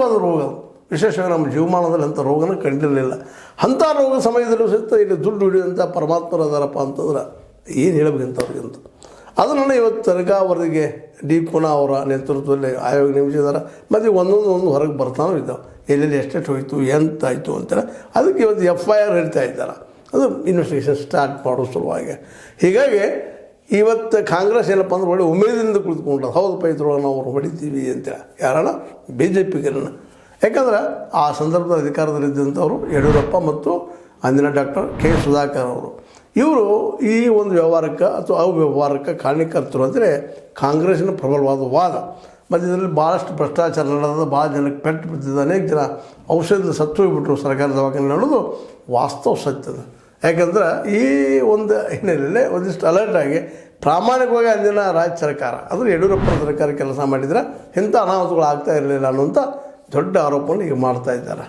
ವಿಚಿತ್ರವಾದ ರೋಗ ಅದು. ವಿಶೇಷವಾಗಿ ನಮ್ಮ ಜೀವಮಾನದಲ್ಲಿ ಅಂಥ ರೋಗನ ಕಂಡಿರಲಿಲ್ಲ. ಅಂಥ ರೋಗ ಸಮಯದಲ್ಲೂ ಸಹಿತ ಇಲ್ಲಿ ದುಡ್ಡು ಹಿಡಿಯುವಂಥ ಪರಮಾತ್ಮರು ಅದಾರಪ್ಪ ಅಂತಂದ್ರೆ ಏನು ಹೇಳಬೇಕಂತವ್ರಿಗಂತ. ಅದನ್ನು ಇವತ್ತು ತನಕ ಅವರಿಗೆ ಡಿ ಪುನಃ ಅವರ ನೇತೃತ್ವದಲ್ಲಿ ಆಯೋಗ ನೇಮಿಸಿದ್ದಾರೆ. ಮತ್ತು ಒಂದೊಂದು ಹೊರಗೆ ಬರ್ತಾನೂ ಇದ್ದಾವೆ, ಎಲ್ಲೆಲ್ಲಿ ಎಷ್ಟೆಷ್ಟು ಹೋಯಿತು ಎಂತಾಯಿತು ಅಂತೇಳಿ. ಅದಕ್ಕೆ ಇವತ್ತು FIR ಹೇಳ್ತಾ ಇದ್ದಾರೆ, ಅದು ಇನ್ವೆಸ್ಟಿಗೇಷನ್ ಸ್ಟಾರ್ಟ್ ಮಾಡೋ ಸಲುವಾಗಿ. ಹೀಗಾಗಿ ಇವತ್ತು ಕಾಂಗ್ರೆಸ್ ಏನಪ್ಪ ಅಂದ್ರೆ ಒಳ್ಳೆ ಉಮೇದಿಂದ ಕುಳಿತುಕೊಂಡ್ರೆ ಹೌದಪ್ಪ ಇದ್ರೊಳಗೆ ನಾವು ಅವ್ರು ಹೊಡಿತೀವಿ ಅಂತೇಳಿ. ಯಾರನ್ನ BJPಗರನ್ನ. ಯಾಕಂದ್ರೆ ಆ ಸಂದರ್ಭದ ಅಧಿಕಾರದಲ್ಲಿದ್ದಂಥವರು ಯಡಿಯೂರಪ್ಪ ಮತ್ತು ಅಂದಿನ ಡಾಕ್ಟರ್ K. ಸುಧಾಕರ್ ಅವರು. ಇವರು ಈ ಒಂದು ವ್ಯವಹಾರಕ್ಕೆ ಅಥವಾ ಅವ್ಯವಹಾರಕ್ಕೆ ಕಾರಣೀಕರ್ತರು ಅಂದರೆ ಕಾಂಗ್ರೆಸ್ಸಿನ ಪ್ರಬಲವಾದ ವಾದ. ಮತ್ತು ಇದರಲ್ಲಿ ಭಾಳಷ್ಟು ಭ್ರಷ್ಟಾಚಾರ ನಡೆದ, ಭಾಳ ಜನಕ್ಕೆ ಪೆಟ್ಟು ಬಿದ್ದಿದೆ, ಅನೇಕ ಜನ ಔಷಧದಲ್ಲಿ ಸತ್ತು ಹೋಗಿಬಿಟ್ರು ಸರ್ಕಾರದ ದವಾಖಾನೆ ಅನ್ನೋದು ವಾಸ್ತವ ಸತ್ಯದ. ಯಾಕಂದ್ರೆ ಈ ಒಂದು ಹಿನ್ನೆಲೆಯಲ್ಲಿ ಒಂದಿಷ್ಟು ಅಲರ್ಟಾಗಿ ಪ್ರಾಮಾಣಿಕವಾಗಿ ಅಂದಿನ ರಾಜ್ಯ ಸರ್ಕಾರ ಅಂದರೆ ಯಡಿಯೂರಪ್ಪನ ಸರ್ಕಾರ ಕೆಲಸ ಮಾಡಿದರೆ ಇಂಥ ಅನಾಹುತಗಳು ಆಗ್ತಾ ಇರಲಿಲ್ಲ ಅನ್ನುವಂಥ ದೊಡ್ಡ ಆರೋಪವನ್ನು ಈಗ ಮಾಡ್ತಾ ಇದ್ದಾರೆ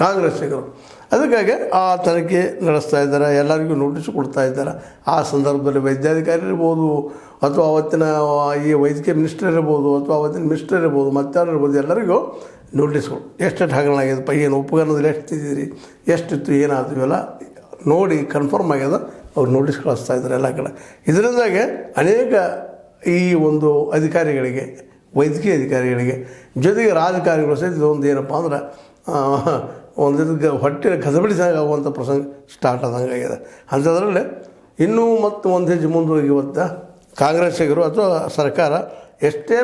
ಕಾಂಗ್ರೆಸ್ಸಿಗರು. ಅದಕ್ಕಾಗಿ ಆ ತನಿಖೆ ನಡೆಸ್ತಾ ಇದ್ದಾರೆ, ಎಲ್ಲರಿಗೂ ನೋಟಿಸ್ ಕೊಡ್ತಾ ಇದ್ದಾರೆ. ಆ ಸಂದರ್ಭದಲ್ಲಿ ವೈದ್ಯಾಧಿಕಾರಿ ಇರ್ಬೋದು, ಅಥವಾ ಅವತ್ತಿನ ಈ ವೈದ್ಯಕೀಯ ಮಿನಿಸ್ಟರ್ ಇರ್ಬೋದು, ಅಥವಾ ಅವತ್ತಿನ ಮಿನಿಸ್ಟರ್ ಇರ್ಬೋದು, ಮತ್ತಾರು ಇರ್ಬೋದು, ಎಲ್ಲರಿಗೂ ನೋಟಿಸ್ಗಳು ಎಷ್ಟೆಷ್ಟು ಹಗರಣ ಆಗ್ಯದಪ್ಪ, ಏನು ಉಪಕರಣದಲ್ಲಿ ಎಷ್ಟಿದ್ದೀರಿ, ಎಷ್ಟಿತ್ತು, ಏನಾಯ್ತು, ಇವೆಲ್ಲ ನೋಡಿ ಕನ್ಫರ್ಮ್ ಆಗ್ಯದ ಅವ್ರು ನೋಟಿಸ್ ಕಳಿಸ್ತಾ ಇದ್ದಾರೆ ಎಲ್ಲ ಕಡೆ. ಇದರಿಂದಾಗೆ ಅನೇಕ ಈ ಒಂದು ಅಧಿಕಾರಿಗಳಿಗೆ, ವೈದ್ಯಕೀಯ ಅಧಿಕಾರಿಗಳಿಗೆ, ಜೊತೆಗೆ ರಾಜಕಾರಣಿಗಳು ಸಹಿತ ಇದೊಂದು ಏನಪ್ಪ ಅಂದ್ರೆ ಒಂದು ಹೊಟ್ಟೆ ಗಜಬಡಿಸಾಗ ಆಗುವಂಥ ಪ್ರಸಂಗ ಸ್ಟಾರ್ಟ್ ಆದಂಗೆ ಆಗಿದೆ. ಅಂಥದ್ರಲ್ಲಿ ಇನ್ನೂ ಮತ್ತು ಒಂದು ಹೆಜ್ಜೆ ಮುಂದೋಗಿ ಇವತ್ತು ಕಾಂಗ್ರೆಸ್ಸಿಗರು ಅಥವಾ ಸರ್ಕಾರ ಎಷ್ಟೇ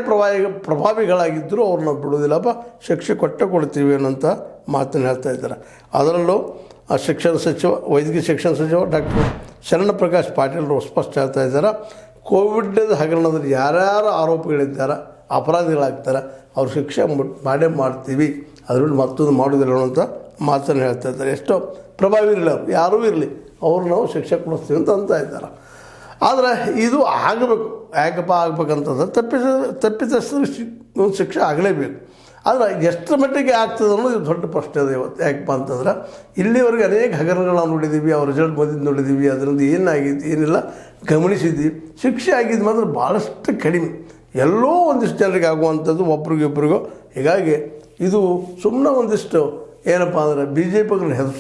ಪ್ರಭಾವಿಗಳಾಗಿದ್ದರೂ ಅವ್ರನ್ನ ಬಿಡೋದಿಲ್ಲಪ್ಪ, ಶಿಕ್ಷೆ ಕೊಡ್ತೀವಿ ಅನ್ನೋಂಥ ಮಾತನ್ನು ಹೇಳ್ತಾ ಇದ್ದಾರೆ. ಅದರಲ್ಲೂ ಶಿಕ್ಷಣ ಸಚಿವ, ವೈದ್ಯಕೀಯ ಶಿಕ್ಷಣ ಸಚಿವ ಡಾಕ್ಟರ್ ಶರಣಪ್ರಕಾಶ್ ಪಾಟೀಲ್ರು ಸ್ಪಷ್ಟ ಹೇಳ್ತಾ ಇದ್ದಾರೆ, ಕೋವಿಡ್ ಹಗರಣದಲ್ಲಿ ಯಾರ್ಯಾರು ಆರೋಪಿಗಳಿದ್ದಾರೆ, ಅಪರಾಧಿಗಳಾಗ್ತಾರೆ, ಅವ್ರ ಶಿಕ್ಷೆ ಮಾಡೇ ಮಾಡ್ತೀವಿ, ಅದರಲ್ಲಿ ಮತ್ತೊಂದು ಮಾಡೋದಿಲ್ಲ ಅನ್ನೋಂಥ ಮಾತನ್ನು ಹೇಳ್ತಾ ಇದ್ದಾರೆ. ಎಷ್ಟೋ ಪ್ರಭಾವಿ ಇರಲಿ, ಯಾರೂ ಇರಲಿ, ಅವ್ರು ನಾವು ಶಿಕ್ಷೆ ಕೊಡಿಸ್ತೀವಿ ಅಂತ ಇದ್ದಾರೆ. ಆದರೆ ಇದು ಆಗಬೇಕು. ಯಾಕಪ್ಪ ಆಗಬೇಕಂತಂದ್ರೆ ತಪ್ಪಿತಸ್ಥರಿಗೆ ಒಂದು ಶಿಕ್ಷೆ ಆಗಲೇಬೇಕು. ಆದರೆ ಎಷ್ಟರ ಮಟ್ಟಿಗೆ ಆಗ್ತದೆ ಅನ್ನೋದು ಇದು ದೊಡ್ಡ ಪ್ರಶ್ನೆ ಇದೆ ಇವತ್ತು. ಯಾಕಪ್ಪ ಅಂತಂದ್ರೆ ಇಲ್ಲಿವರೆಗೆ ಅನೇಕ ಹಗರಣಗಳು ನಾವು ನೋಡಿದ್ದೀವಿ, ಅವ್ರ ರಿಸಲ್ಟ್ ಬಂದಿದ್ದು ನೋಡಿದ್ದೀವಿ, ಅದರಿಂದ ಏನಾಗೈತಿ ಏನಿಲ್ಲ ಗಮನಿಸಿದ್ದೀವಿ. ಶಿಕ್ಷೆ ಆಗಿದ್ದು ಮಾತ್ರ ಭಾಳಷ್ಟು ಕಡಿಮೆ, ಎಲ್ಲೋ ಒಂದಿಷ್ಟು ಜನರಿಗೆ ಆಗುವಂಥದ್ದು ಒಬ್ರಿಗೊಬ್ರಿಗೂ. ಹೀಗಾಗಿ ಇದು ಸುಮ್ಮನೆ ಒಂದಿಷ್ಟು ಏನಪ್ಪ ಅಂದ್ರೆ BJPಗಳನ್ನ ಹೆದರಿಸೋ